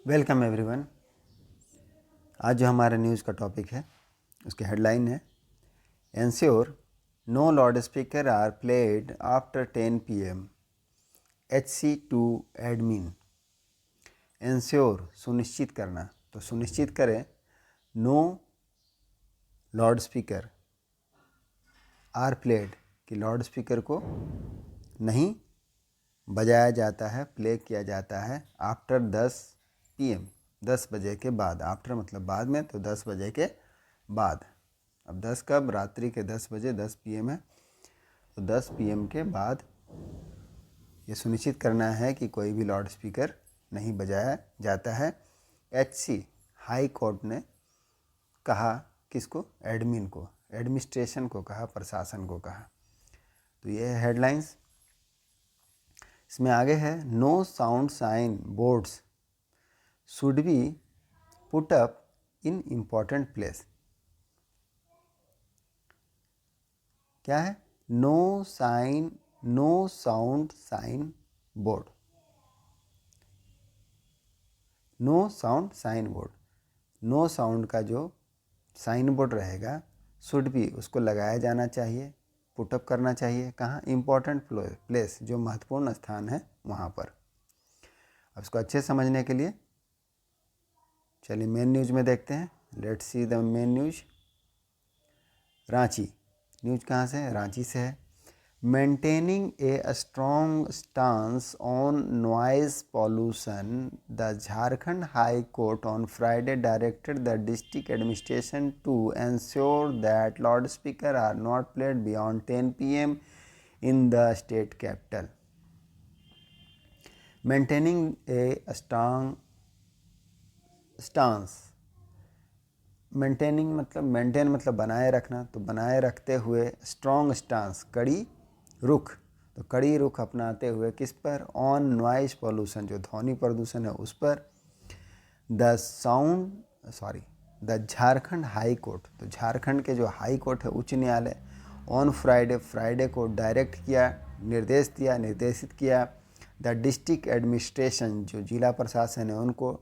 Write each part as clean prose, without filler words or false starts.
Welcome everyone. आज जो हमारा न्यूज़ का टॉपिक है उसकी हेडलाइन है ensure no loud speaker are played after 10 PM HC2 admin. Ensure सुनिश्चित करना, तो सुनिश्चित करें no loud speaker are played कि लाउड स्पीकर को नहीं बजाया जाता है, प्ले किया जाता है आफ्टर 10 PM 10 बजे के बाद। आफ्टर मतलब बाद में, तो 10 बजे के बाद। अब 10 कब? रात्रि के 10 बजे, 10 PM है, तो 10 PM के बाद ये सुनिश्चित करना है कि कोई भी लाउड स्पीकर नहीं बजाया जाता है। HC हाई कोर्ट ने कहा, किसको? एडमिन को, एडमिनिस्ट्रेशन को कहा, प्रशासन को कहा। तो ये है हेडलाइंस। इसमें आगे है no sound sign boards should be put up in important place. क्या है? No sound sign board, no sound sign board. No sound का जो साइन बोर्ड रहेगा शुड बी, उसको लगाया जाना चाहिए, पुटअप करना चाहिए। कहाँ? इम्पॉर्टेंट प्लेस, जो महत्वपूर्ण स्थान है वहाँ पर। अब इसको अच्छे समझने के लिए चलिए मेन न्यूज़ में देखते हैं। Let's see the main news. Ranchi news कहाँ से है? रांची से है। Maintaining a strong stance on noise pollution, the Jharkhand high court on Friday directed the district administration to ensure that loud speaker are not played beyond 10 PM in the state capital. Maintaining a strong stance, maintaining मतलब, maintain मतलब बनाए रखना, तो बनाए रखते हुए strong stance, कड़ी रुख, तो कड़ी रुख अपनाते हुए किस पर? ऑन नॉइज पॉल्यूशन, जो ध्वनि प्रदूषण है उस पर। द झारखंड हाई कोर्ट, तो झारखंड के जो हाई कोर्ट है, उच्च न्यायालय, ऑन फ्राइडे को डायरेक्ट किया, निर्देशित किया द डिस्ट्रिक्ट एडमिनिस्ट्रेशन, जो जिला प्रशासन है उनको,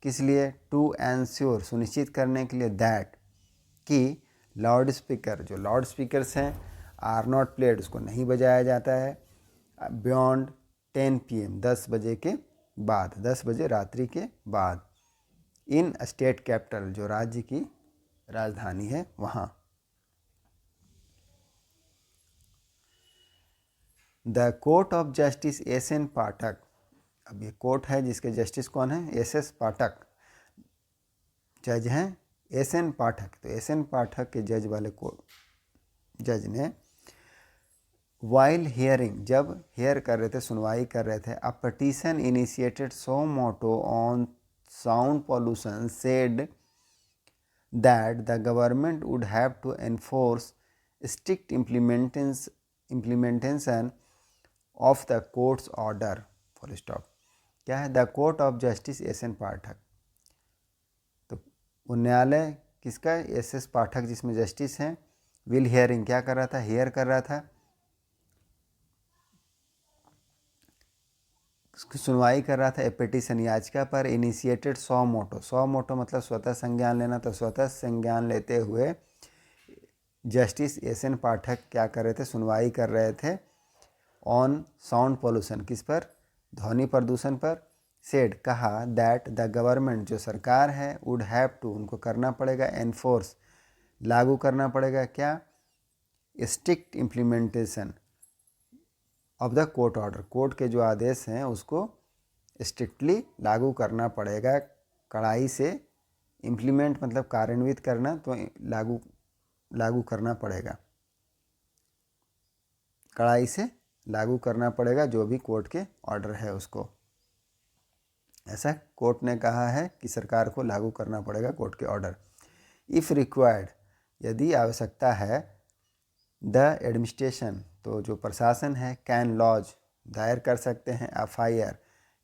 किस लिए? टू एंश्योर, सुनिश्चित करने के लिए, दैट कि लाउड स्पीकर, जो लाउड स्पीकर्स हैं, आर नॉट प्लेड, उसको नहीं बजाया जाता है बियॉन्ड 10 PM 10 बजे के बाद, 10 बजे रात्रि के बाद, इन स्टेट कैपिटल, जो राज्य की राजधानी है वहाँ। The court of justice SN पाठक, अब ये कोर्ट है जिसके जस्टिस कौन है? SS पाठक जज हैं, SN पाठक। तो SN पाठक के जज वाले जज ने वाइल हियरिंग, जब हेयर कर रहे थे, सुनवाई कर रहे थे, a petition initiated suo motu on sound pollution said that the government would have to enforce strict implementation of the court's order, full stop. क्या है? The court of justice SN Pathak, तो वो न्यायालय किसका? SS पाठक, जिसमें जस्टिस हैं। Will hearing, क्या कर रहा था? हेयर कर रहा था, उसकी सुनवाई कर रहा था, ए पिटीशन, याचिका पर, इनिशिएटेड सो मोटो मतलब स्वतः संज्ञान लेना, तो स्वतः संज्ञान लेते हुए जस्टिस SN पाठक क्या कर रहे थे? सुनवाई कर रहे थे ऑन साउंड पॉल्यूशन, किस पर? ध्वनि प्रदूषण पर। सेड, कहा, दैट द गवर्नमेंट, जो सरकार है, वुड हैव टू, उनको करना पड़ेगा, एनफोर्स, लागू करना पड़ेगा, क्या? Strict implementation of the court order, court के जो आदेश हैं उसको स्ट्रिक्टली लागू करना पड़ेगा, कड़ाई से। इम्प्लीमेंट मतलब कार्यान्वित करना, तो लागू करना पड़ेगा, कड़ाई से लागू करना पड़ेगा जो भी कोर्ट के ऑर्डर है उसको। ऐसा कोर्ट ने कहा है कि सरकार को लागू करना पड़ेगा कोर्ट के ऑर्डर। इफ़ रिक्वायर्ड, यदि आवश्यकता है, द एडमिनिस्ट्रेशन, तो जो प्रशासन है, कैन लॉज, दायर कर सकते हैं,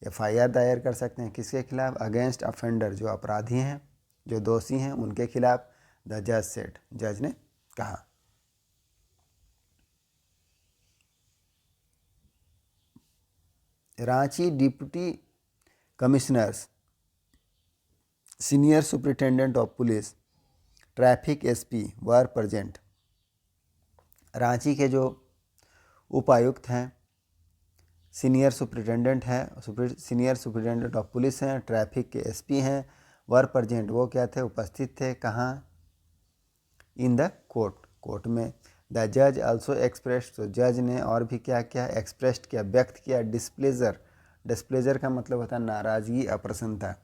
FIR दायर कर सकते हैं, किसके खिलाफ? अगेंस्ट अफेंडर, जो अपराधी हैं, जो दोषी हैं, उनके खिलाफ। द जज सेड, जज ने कहा। Ranchi deputy commissioners senior superintendent of police, traffic SP were present. Ranchi के जो उपायुक्त हैं, सीनियर सुपरिटेंडेंट हैं, सीनियर सुपरिटेंडेंट ऑफ पुलिस हैं, ट्रैफिक के एसपी हैं, वर प्रेजेंट वो क्या थे, उपस्थित थे। कहाँ? इन द कोर्ट, कोर्ट में। द जज आल्सो एक्सप्रेस्ड, तो जज ने और भी क्या किया, एक्सप्रेस्ड किया, व्यक्त किया डिस्प्लेजर। डिस्प्लेजर का मतलब होता है नाराज़गी, अप्रसन्नता।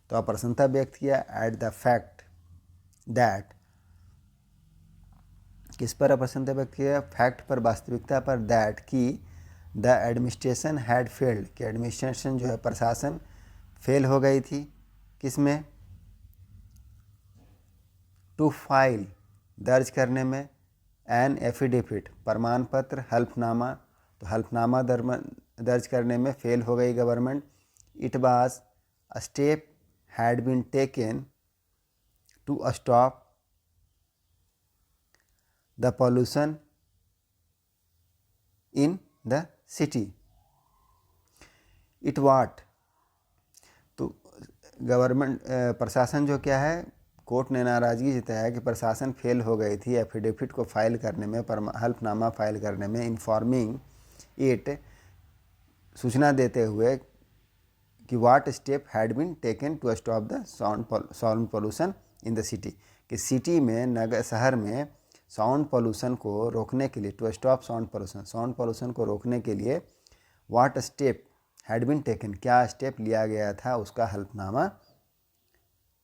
तो अप्रसन्नता व्यक्त किया एट द फैक्ट दैट, किस पर अप्रसन्नता व्यक्त किया? फैक्ट पर, वास्तविकता पर, दैट की द एडमिनिस्ट्रेशन हैड फेल्ड, कि एडमिनिस्ट्रेशन जो है प्रशासन फेल हो गई थी। किस में? टू फाइल, दर्ज करने में, एन एफिडेविट, प्रमाण पत्र, हल्फनामा, तो हल्फनामा दर्ज करने में फेल हो गई government. It was a step had been taken to stop the pollution in the city. It what, तो गवर्नमेंट प्रशासन जो क्या है, कोर्ट ने नाराज़गी जताया कि प्रशासन फेल हो गई थी एफिडेविट को फाइल करने में, हल्फनामा फाइल करने में, इन्फॉर्मिंग इट, सूचना देते हुए कि what step had been taken to stop the sound pollution in the city, कि सिटी में, नगर शहर में साउंड पोल्यूशन को रोकने के लिए, टू स्टॉप साउंड पोल्यूशन को रोकने के लिए वाट स्टेप हैड बीन टेकन, क्या स्टेप लिया गया था, उसका हल्फनामा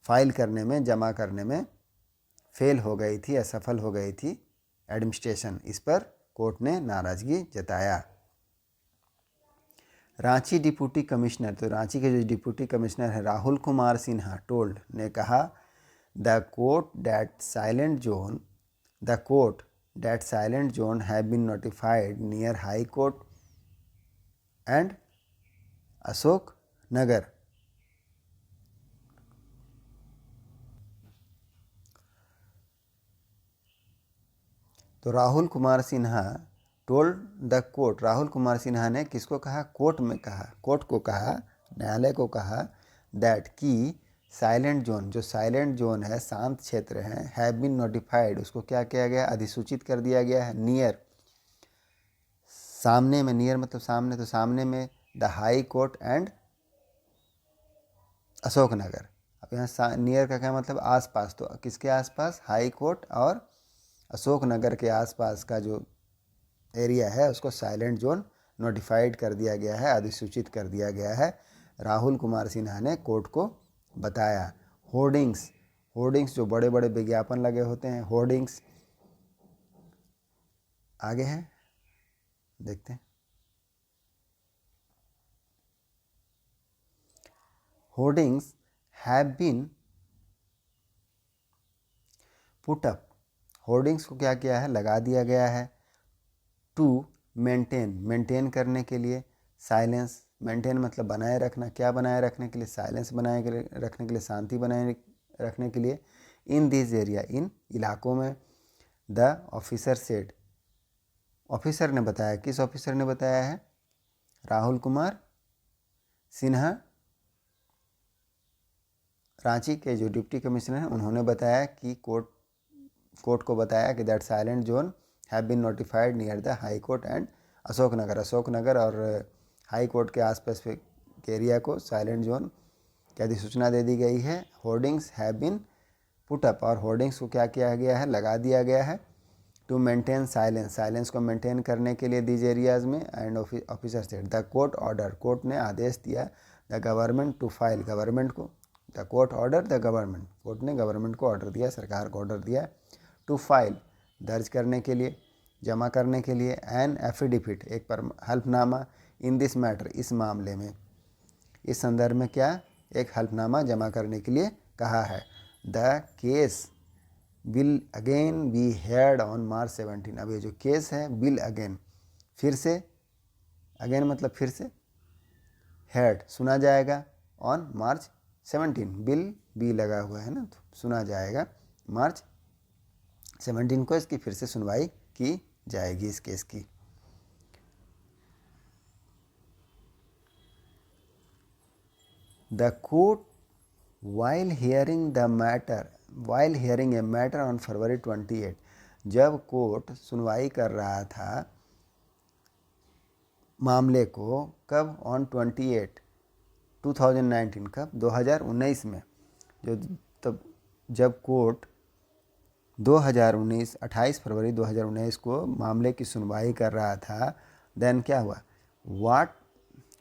फाइल करने में, जमा करने में फेल हो गई थी, असफल हो गई थी एडमिनिस्ट्रेशन। इस पर कोर्ट ने नाराज़गी जताया। रांची डिप्टी कमिश्नर, तो रांची के जो डिप्टी कमिश्नर है राहुल कुमार सिन्हा टोल्ड, ने कहा the court that silent zone have been notified near high court and Ashok Nagar. तो Rahul Kumar Sinha told the court, Rahul Kumar Sinha ने किसको कहा? कोर्ट में कहा, कोर्ट को कहा, न्यायालय को कहा, दैट की साइलेंट जोन, जो साइलेंट जोन है, शांत क्षेत्र है, हैव बीन नोटिफाइड, उसको क्या किया गया? अधिसूचित कर दिया गया है। नियर, सामने में, नियर मतलब सामने, तो सामने में the high court and Ashok Nagar. अब यहाँ नियर का क्या मतलब? आसपास, तो किसके आसपास? हाई कोर्ट और अशोक नगर के आसपास का जो एरिया है उसको साइलेंट जोन नोटिफाइड कर दिया गया है, अधिसूचित कर दिया गया है, राहुल कुमार सिन्हा ने कोर्ट को बताया। होर्डिंग्स, होर्डिंग्स जो बड़े बड़े विज्ञापन लगे होते हैं, होर्डिंग्स आगे हैं, देखते हैं। Hoardings have been put up, hoardings को क्या किया है? लगा दिया गया है। टू मेंटेन करने के लिए, साइलेंस, मेंटेन मतलब बनाए रखना, क्या बनाए रखने के लिए? साइलेंस बनाए रखने के लिए, शांति बनाए रखने के लिए। इन दिस एरिया, इन इलाकों में। द ऑफिसर सेड, ऑफिसर ने बताया, किस ऑफिसर ने बताया है? राहुल कुमार सिन्हा, रांची के जो डिप्टी कमिश्नर हैं उन्होंने बताया कि कोर्ट को बताया कि that silent zone have been notified near the high court and Ashok Nagar और हाई कोर्ट के आसपास के एरिया को साइलेंट जोन की अधिसूचना दे दी गई है। Hoardings have been put up, और होर्डिंग्स को क्या किया गया है? लगा दिया गया है। टू मेंटेन साइलेंस, साइलेंस को मेंटेन करने के लिए दीज एरियाज में। And officer said, the court order, court ने आदेश दिया the government to file, government को, the court order the government, court ने गवर्नमेंट को ऑर्डर दिया, सरकार को ऑर्डर दिया टू फाइल, दर्ज करने के लिए, जमा करने के लिए, एन एफिडेविट, एक पर हल्फनामा, इन दिस मैटर, इस मामले में, इस संदर्भ में क्या? एक हल्फनामा जमा करने के लिए कहा है। The case will again be heard on March 17, अब ये जो केस है विल अगेन, फिर से, अगेन मतलब फिर से, हेयर्ड सुना जाएगा, ऑन March 17, बिल बी लगा हुआ है ना, तो सुना जाएगा March 17 को इसकी फिर से सुनवाई की जाएगी इस केस की। The court while hearing a matter on February 28, जब कोर्ट सुनवाई कर रहा था मामले को, कब, ऑन 28 2019, कब, 2019 में, जो तब जब कोर्ट 28 फरवरी 2019 को मामले की सुनवाई कर रहा था, देन क्या हुआ, व्हाट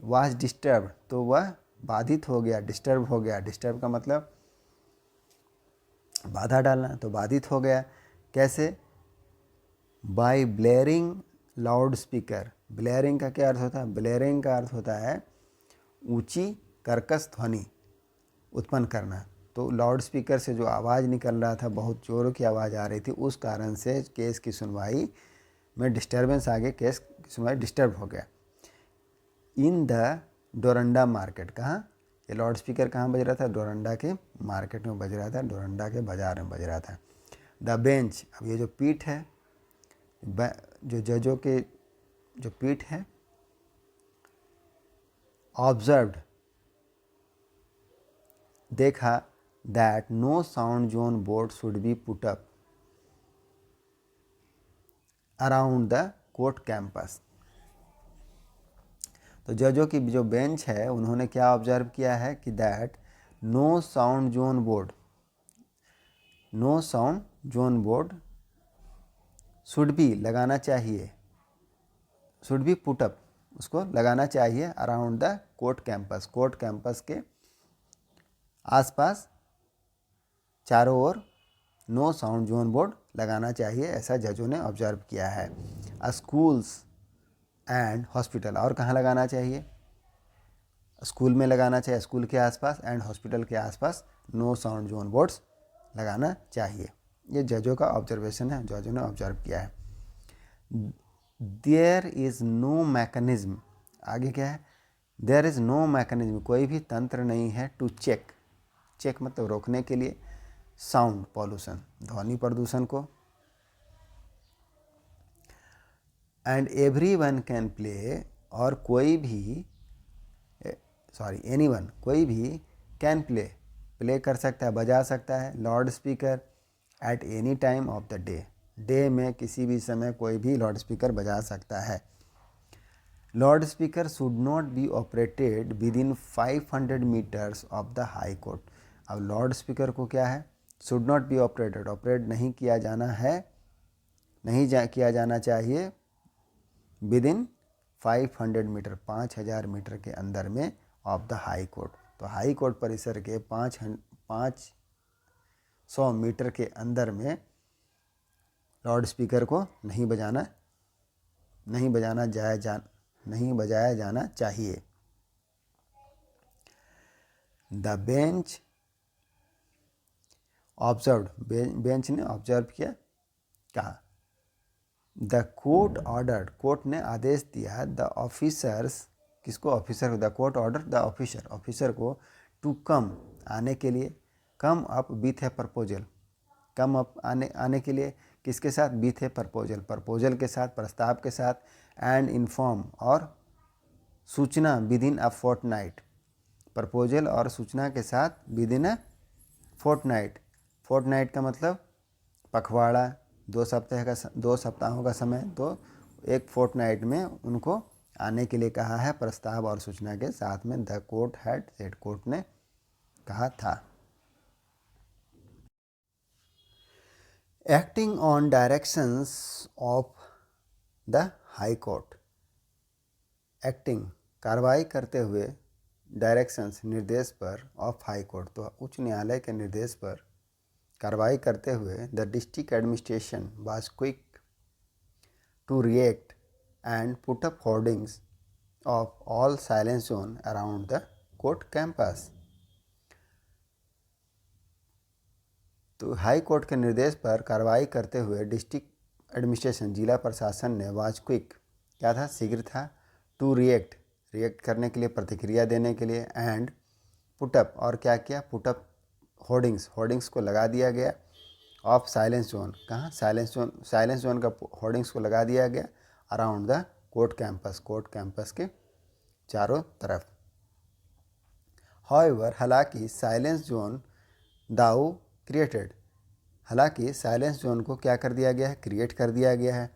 वाज डिस्टर्ब, तो वह बाधित हो गया, डिस्टर्ब हो गया। डिस्टर्ब का मतलब बाधा डालना, तो बाधित हो गया। कैसे? By blaring loud speaker. Blaring का क्या अर्थ होता है? ब्लेयरिंग का अर्थ होता है ऊंची कर्कश ध्वनि उत्पन्न करना। तो लाउड स्पीकर से जो आवाज़ निकल रहा था, बहुत जोरों की आवाज़ आ रही थी, उस कारण से केस की सुनवाई में डिस्टर्बेंस आ गई, केस की सुनवाई डिस्टर्ब हो गया। इन द डोरंडा मार्केट, कहाँ ये लाउड स्पीकर कहाँ बज रहा था? डोरंडा के मार्केट में बज रहा था, डोरंडा के बाज़ार में बज रहा था। द बेंच, अब ये जो पीठ है, जो जजों के जो पीठ है, ऑब्जर्व्ड, देखा, that no sound zone board should be put up around the court campus. तो जजों की जो बेंच है, उन्होंने क्या ऑब्जर्व किया है कि that no sound zone board should be, लगाना चाहिए, शुड बी पुट अप, उसको लगाना चाहिए around the court campus, court campus के आसपास चारों ओर नो साउंड जोन बोर्ड लगाना चाहिए, ऐसा जजों ने ऑब्जर्व किया है। स्कूल्स एंड हॉस्पिटल, और कहाँ लगाना चाहिए? स्कूल में लगाना चाहिए, स्कूल के आसपास, एंड हॉस्पिटल के आसपास नो साउंड जोन बोर्ड्स लगाना चाहिए। ये जजों का ऑब्जर्वेशन है, जजों ने ऑब्जर्व किया है। देयर इज़ नो मैकेनिज्म, आगे क्या है? देयर इज़ नो मैकेनिज्म, कोई भी तंत्र नहीं है, टू चेक, चेक मतलब रोकने के लिए, साउंड पॉल्यूशन, ध्वनि प्रदूषण को। एंड एवरीवन कैन प्ले, और कोई भी, एनीवन, कोई भी, कैन प्ले कर सकता है, बजा सकता है, loud speaker at any time of the day में किसी भी समय कोई भी लाउड स्पीकर बजा सकता है। Loud speaker should not be operated within 500 meters of the high court. अब लाउड स्पीकर को क्या है? Should not be operated, operate नहीं किया जाना है, किया जाना चाहिए विद इन 500 मीटर, 5000 मीटर के अंदर में ऑफ द हाई कोर्ट। तो हाई कोर्ट परिसर के 500 मीटर के अंदर में लाउड स्पीकर को नहीं बजाया जाना चाहिए। द बेंच ऑब्जर्व, बेंच ने ऑब्जर्व किया, कहा, द कोर्ट ऑर्डर, कोर्ट ने आदेश दिया, द ऑफिसर्स, किसको? Officer, the court order the officer को, टू कम, आने के लिए, come up with A proposal, come up, आने के लिए, किसके साथ? विथ ए प्रपोजल के साथ, प्रस्ताव के साथ, एंड इन्फॉर्म, और सूचना, within a fortnight, proposal और सूचना के साथ within a fortnight. Fortnight का मतलब पखवाड़ा, 2 सप्ताहों का समय, तो एक फोर्टनाइट में उनको आने के लिए कहा है, प्रस्ताव और सूचना के साथ में, the court had said, court ने कहा था। Acting on directions of the high court, acting, कार्रवाई करते हुए, डायरेक्शंस, निर्देश पर, ऑफ हाई कोर्ट, तो उच्च न्यायालय के निर्देश पर कार्रवाई करते हुए, the district administration was quick to react and put up hoardings of all silence zone around the court campus. तो हाई कोर्ट के निर्देश पर कार्रवाई करते हुए डिस्ट्रिक्ट एडमिनिस्ट्रेशन, जिला प्रशासन ने, वाज क्विक, क्या था? शीघ्र था, टू रिएक्ट करने के लिए, प्रतिक्रिया देने के लिए, एंड पुटअप, और क्या किया? पुटअप होर्डिंग्स को लगा दिया गया, ऑफ साइलेंस जोन, कहाँ? साइलेंस जोन का होर्डिंग्स को लगा दिया गया अराउंड द कोर्ट कैंपस के चारों तरफ। हाउएवर हालांकि साइलेंस जोन दाऊ क्रिएटेड, हालांकि साइलेंस जोन को क्या कर दिया गया है, क्रिएट कर दिया गया है,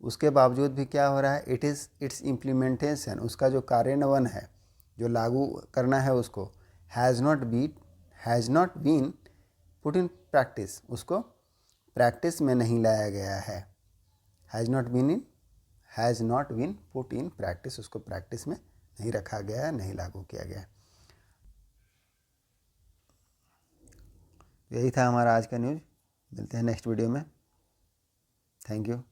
उसके बावजूद भी क्या हो रहा है, इट्स इम्प्लीमेंटेशन, उसका जो कार्यान्वयन है, जो लागू करना है उसको, has not been put in practice, उसको प्रैक्टिस में नहीं लाया गया है। Has not been put in practice, उसको प्रैक्टिस में नहीं रखा गया है, नहीं लागू किया गया है। यही था हमारा आज का न्यूज़। मिलते हैं नेक्स्ट वीडियो में। Thank you.